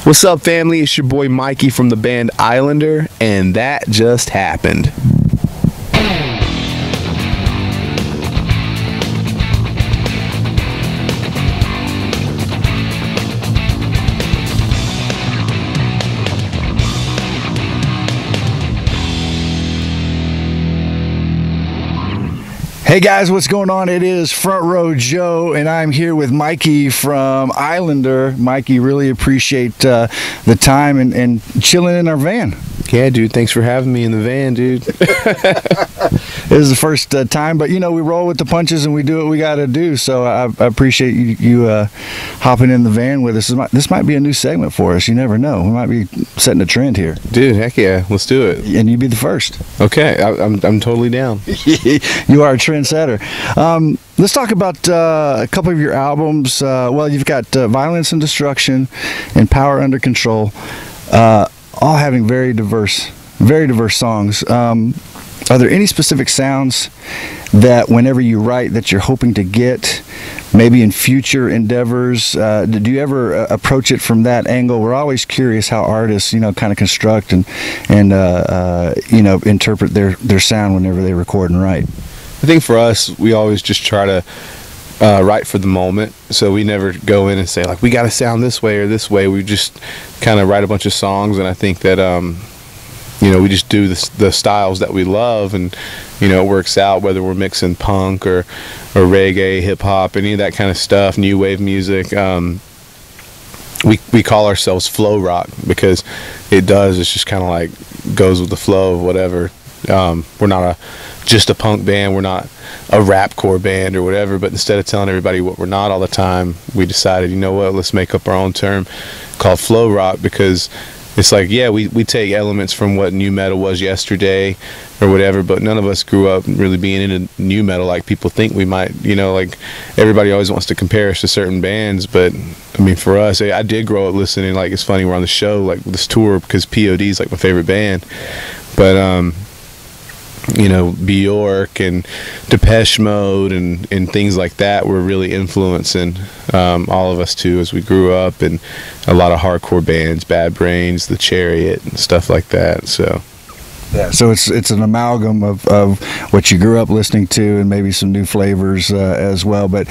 What's up, family? It's your boy Mikey from the band Islander, and that just happened. Hey guys, what's going on? It is Front Row Joe, and I'm here with Mikey from Islander. Mikey, really appreciate the time and chilling in our van. Yeah, dude, thanks for having me in the van, dude. This is the first time, but you know, we roll with the punches and we do what we got to do. So I appreciate you hopping in the van with us. This might be a new segment for us. You never know. We might be setting a trend here. Dude, heck yeah, let's do it. And you be the first. Okay, I'm totally down. You are a trendsetter. Let's talk about a couple of your albums. Well, you've got Violence and Destruction and Power Under Control, all having very diverse songs. Are there any specific sounds that whenever you write that you're hoping to get maybe in future endeavors? Do you ever approach it from that angle? We're always curious how artists, you know, kind of construct and you know, interpret their sound whenever they record and write. I think for us, we always just try to write for the moment. So we never go in and say, like, we got to sound this way or this way. We just kind of write a bunch of songs, and I think that you know, we just do the styles that we love, and you know, it works out whether we're mixing punk or reggae, hip hop, any of that kind of stuff, new wave music. We call ourselves flow rock because it's just kind of like goes with the flow of whatever. We're not just a punk band, we're not a rapcore band or whatever, but instead of telling everybody what we're not all the time, we decided, you know what, let's make up our own term called flow rock, because it's like, yeah, we take elements from what new metal was yesterday or whatever, but none of us grew up really being into new metal like people think we might. You know, like, everybody always wants to compare us to certain bands, but I mean, for us, I did grow up listening, like, it's funny, we're on the show, like, this tour, because POD is like my favorite band, but you know, Bjork and Depeche Mode and things like that were really influencing all of us too as we grew up, and a lot of hardcore bands, Bad Brains, The Chariot, and stuff like that. So yeah, so it's an amalgam of what you grew up listening to and maybe some new flavors as well, but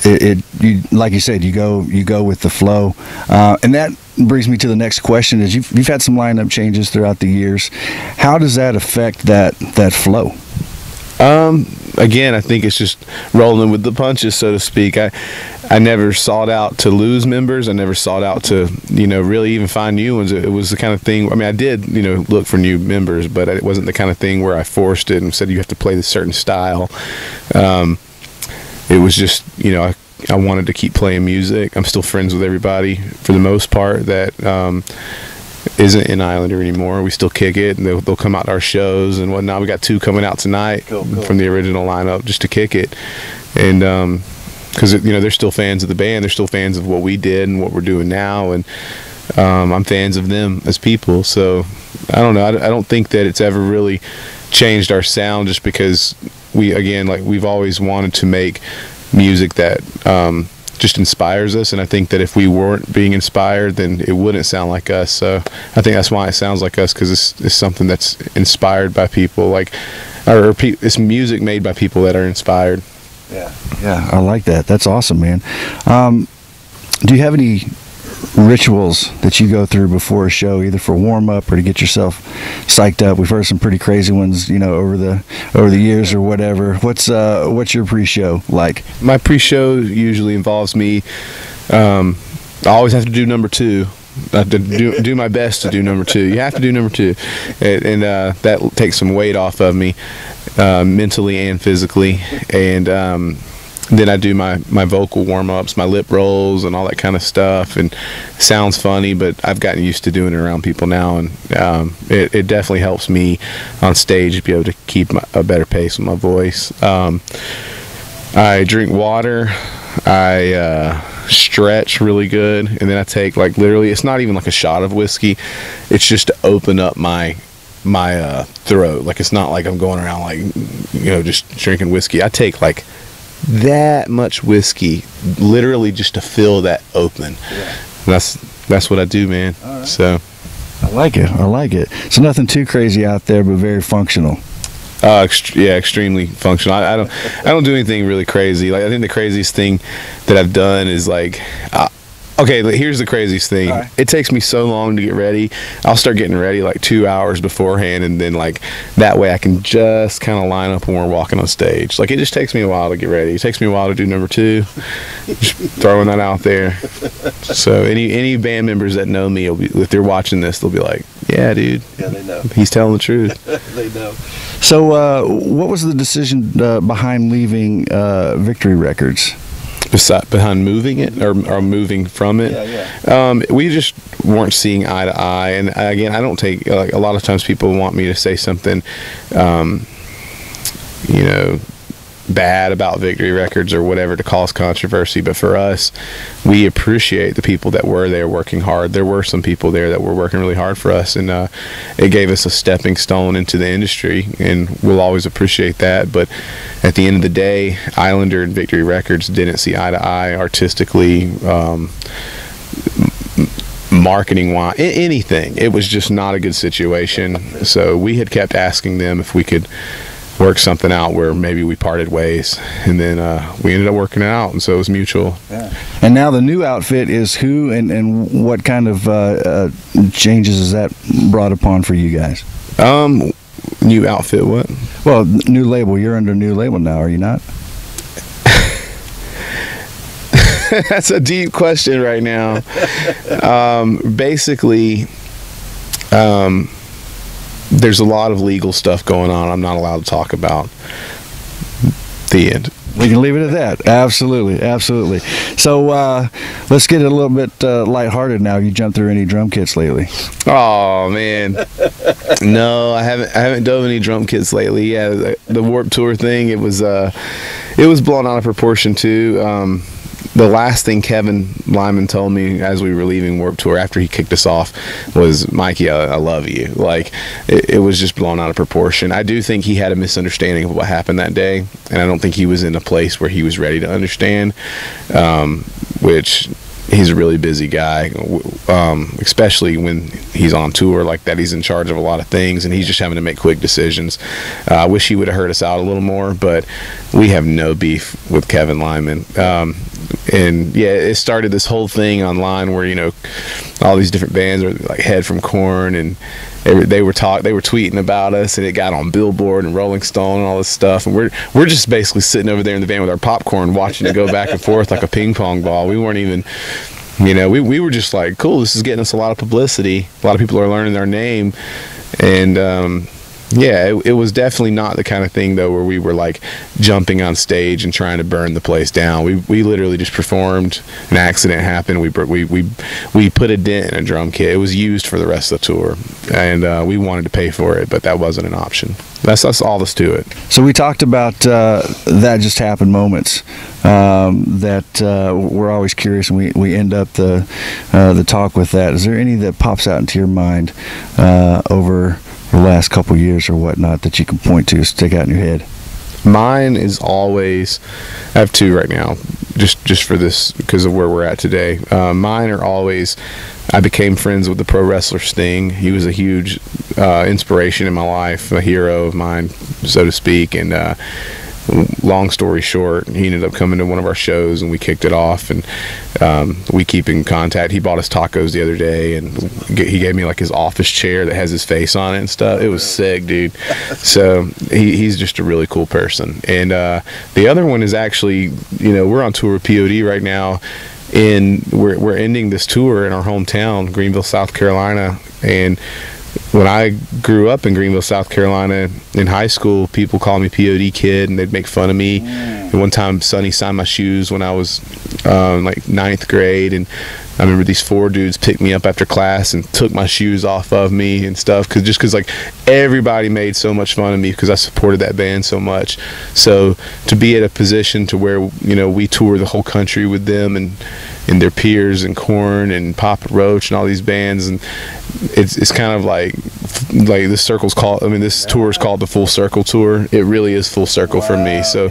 you, like you said, you go with the flow, and that brings me to the next question. Is you've had some lineup changes throughout the years. How does that affect that flow? Again, I think it's just rolling with the punches, so to speak. I never sought out to lose members. I never sought out to, you know, really even find new ones. It was the kind of thing, I mean, I did, you know, look for new members, but it wasn't the kind of thing where I forced it and said you have to play this certain style. It was just, you know, I wanted to keep playing music. I'm still friends with everybody for the most part that isn't in Islander anymore. We still kick it, and they'll come out to our shows and whatnot. We got 2 coming out tonight from the original lineup just to kick it, and because you know, they're still fans of the band, they're still fans of what we did and what we're doing now, and I'm fans of them as people. So I don't know. I don't think that it's ever really changed our sound, just because we've always wanted to make music that just inspires us, and I think that if we weren't being inspired, then it wouldn't sound like us. So I think that's why it sounds like us, because it's something that's inspired by people, like, or it's music made by people that are inspired. Yeah, I like that. That's awesome, man. Do you have any rituals that you go through before a show, either for warm up or to get yourself psyched up? We've heard some pretty crazy ones, you know, over the years or whatever. What's your pre-show like? My pre-show usually involves me. I always have to do number 2. I have to do my best to do number 2. You have to do number 2, and that takes some weight off of me, mentally and physically, and then I do my vocal warm-ups, my lip rolls, and all that kind of stuff. And it sounds funny, but I've gotten used to doing it around people now, and it definitely helps me on stage to be able to keep a better pace with my voice. I drink water. I stretch really good, and then I take, like, literally, it's not even like a shot of whiskey. It's just to open up my throat. Like, it's not like I'm going around, like, you know, just drinking whiskey. I take, like, that much whiskey literally just to fill that open. Yeah. And that's what I do, man. Right. So I like it. I like it. So nothing too crazy out there, but very functional. Yeah, extremely functional. I don't do anything really crazy. Like, I think the craziest thing that I've done is like, okay, here's the craziest thing. Right. It takes me so long to get ready. I'll start getting ready like 2 hours beforehand, and then like that way I can just kind of line up when we're walking on stage. Like, it just takes me a while to get ready. It takes me a while to do number 2. Just throwing that out there. So any band members that know me, if they're watching this, they'll be like, yeah, dude. Yeah, they know. He's telling the truth. They know. So, what was the decision behind leaving Victory Records? Behind moving it or moving from it? Yeah. We just weren't seeing eye to eye. And again, I don't take, like, a lot of times people want me to say something, you know, bad about Victory Records or whatever to cause controversy, but for us, we appreciate the people that were there working hard. There were some people there that were working really hard for us, and it gave us a stepping stone into the industry, and we'll always appreciate that. But at the end of the day, Islander and Victory Records didn't see eye to eye artistically, marketing wise, anything. It was just not a good situation. So we had kept asking them if we could work something out where maybe we parted ways, and then we ended up working it out, and so it was mutual. Yeah. And now the new outfit is who, and what kind of changes has that brought upon for you guys? New outfit, what? Well, new label. You're under a new label now, are you not? That's a deep question right now. Basically, there's a lot of legal stuff going on I'm not allowed to talk about. The end. We can leave it at that. Absolutely, absolutely. So let's get it a little bit lighthearted now. Have you jumped through any drum kits lately? Oh man, no, I haven't dove any drum kits lately. Yeah, the Warped Tour thing, it was blown out of proportion too. The last thing Kevin Lyman told me as we were leaving Warped Tour after he kicked us off was, Mikey, I love you. Like, it was just blown out of proportion. I do think he had a misunderstanding of what happened that day, and I don't think he was in a place where he was ready to understand, which he's a really busy guy, especially when he's on tour like that. He's in charge of a lot of things, and he's just having to make quick decisions. I wish he would have heard us out a little more, but we have no beef with Kevin Lyman. And yeah, it started this whole thing online where, you know, all these different bands are like Head from Korn, and they were tweeting about us, and it got on Billboard and Rolling Stone and all this stuff, and we're just basically sitting over there in the van with our popcorn watching it go back and forth like a ping pong ball. We weren't even, you know, we were just like, cool, this is getting us a lot of publicity, a lot of people are learning our name. And yeah, it was definitely not the kind of thing though where we were like jumping on stage and trying to burn the place down. We literally just performed. An accident happened. We put a dent in a drum kit. It was used for the rest of the tour, and we wanted to pay for it, but that wasn't an option. That's all that's to it. So we talked about that just happened moments that we're always curious, and we end up the talk with that. Is there any that pops out into your mind over the last couple years or whatnot that you can point to, stick out in your head? Mine is always, I have two right now, just for this, because of where we're at today. Mine are always, I became friends with the pro wrestler Sting. He was a huge inspiration in my life, a hero of mine, so to speak. And long story short, he ended up coming to one of our shows, and we kicked it off, and we keep in contact. He bought us tacos the other day, and he gave me like his office chair that has his face on it and stuff. It was sick, dude. So he's just a really cool person. And the other one is actually, you know, we're on tour with POD right now, and we're ending this tour in our hometown, Greenville, South Carolina. And when I grew up in Greenville, South Carolina, in high school, people called me POD Kid, and they'd make fun of me. And one time, Sonny signed my shoes when I was like 9th grade, and I remember these 4 dudes picked me up after class and took my shoes off of me and stuff, because like everybody made so much fun of me because I supported that band so much. So to be at a position to where, you know, we tour the whole country with them and their peers and Korn and Papa Roach and all these bands, and it's kind of like this tour is called the Full Circle Tour. It really is full circle for me. So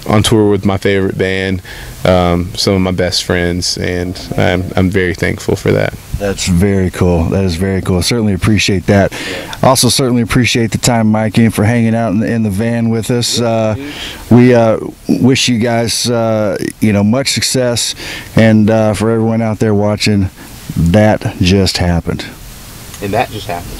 on tour with my favorite band, some of my best friends, and I'm very thankful for that. That's very cool. That is very cool. Certainly appreciate that. Also, certainly appreciate the time, Mikey, and for hanging out in the van with us. We wish you guys, much success, and for everyone out there watching, that just happened. And that just happened.